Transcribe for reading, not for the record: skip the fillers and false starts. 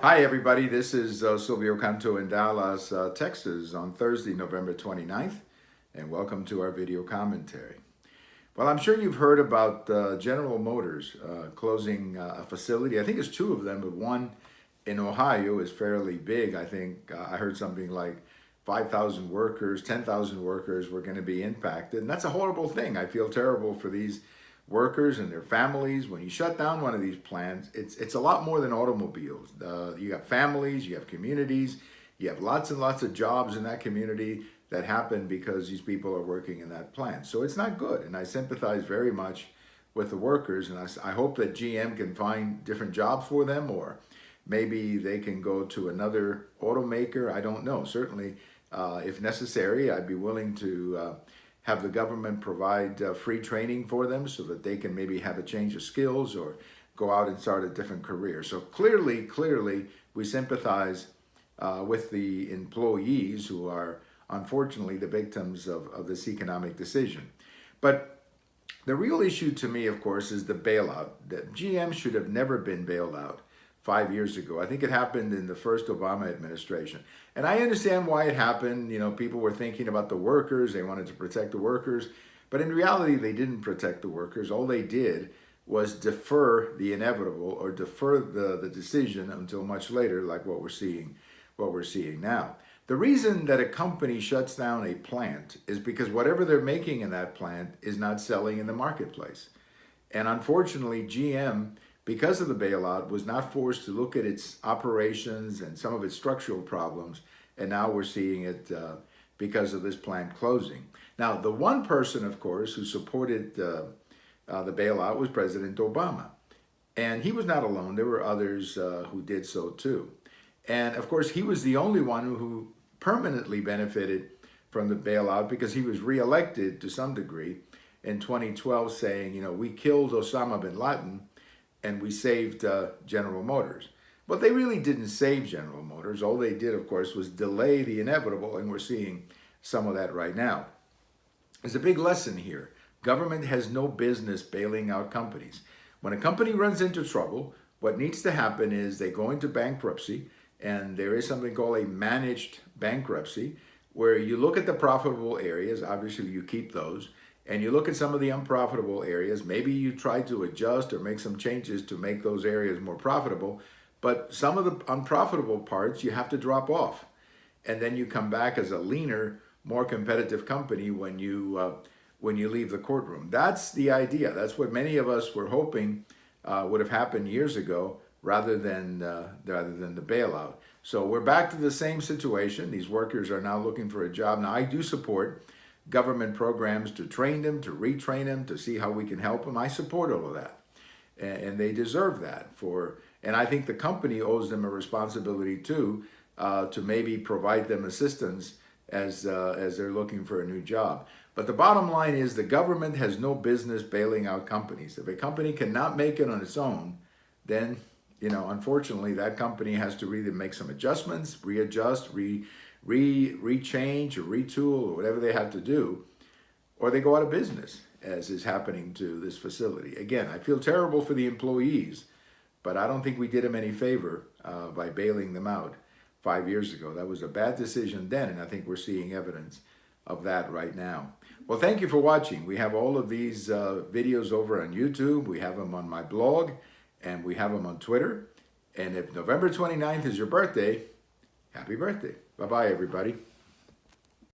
Hi, everybody. This is Silvio Canto in Dallas, Texas on Thursday, November 29th, and welcome to our video commentary. Well, I'm sure you've heard about General Motors closing a facility. I think it's two of them, but one in Ohio is fairly big. I think I heard something like 5,000 workers, 10,000 workers were going to be impacted. And that's a horrible thing. I feel terrible for these workers and their families. When you shut down one of these plants, it's a lot more than automobiles. You have families, you have communities, you have lots and lots of jobs in that community that happen because these people are working in that plant. So it's not good. And I sympathize very much with the workers. And I hope that GM can find different jobs for them, or maybe they can go to another automaker. I don't know. Certainly, if necessary, I'd be willing to have the government provide free training for them so that they can maybe have a change of skills or go out and start a different career. So clearly, we sympathize with the employees who are unfortunately the victims of this economic decision. But the real issue to me, of course, is the bailout. That GM should have never been bailed out 5 years ago. I think it happened in the first Obama administration. And I understand why it happened. You know, people were thinking about the workers, they wanted to protect the workers. But in reality, they didn't protect the workers. All they did was defer the inevitable or defer the decision until much later, like what we're seeing now. The reason that a company shuts down a plant is because whatever they're making in that plant is not selling in the marketplace. And unfortunately, GM, because of the bailout, was not forced to look at its operations and some of its structural problems. And now we're seeing it because of this plant closing. Now, the one person, of course, who supported the bailout was President Obama. And he was not alone. There were others who did so too. And of course, he was the only one who permanently benefited from the bailout because he was reelected to some degree in 2012 saying, you know, we killed Osama bin Laden and we saved General Motors. But they really didn't save General Motors. All they did, of course, was delay the inevitable, and we're seeing some of that right now. There's a big lesson here. Government has no business bailing out companies. When a company runs into trouble, what needs to happen is they go into bankruptcy, and there is something called a managed bankruptcy, where you look at the profitable areas, obviously you keep those, and you look at some of the unprofitable areas. Maybe you try to adjust or make some changes to make those areas more profitable, but some of the unprofitable parts you have to drop off. And then you come back as a leaner, more competitive company when you leave the courtroom. That's the idea. That's what many of us were hoping would have happened years ago, rather than the bailout. So we're back to the same situation. These workers are now looking for a job. Now, I do support government programs to train them, to retrain them, to see how we can help them. I support all of that, and they deserve that. And I think the company owes them a responsibility too, to maybe provide them assistance as they're looking for a new job. But the bottom line is the government has no business bailing out companies. If a company cannot make it on its own, then unfortunately, that company has to really make some adjustments, readjust, rechange, or retool, or whatever they have to do, or they go out of business, as is happening to this facility. Again, I feel terrible for the employees, but I don't think we did them any favor by bailing them out 5 years ago. That was a bad decision then, and I think we're seeing evidence of that right now. Well, thank you for watching. We have all of these videos over on YouTube. We have them on my blog, and we have them on Twitter. And if November 29th is your birthday, happy birthday. Bye-bye, everybody.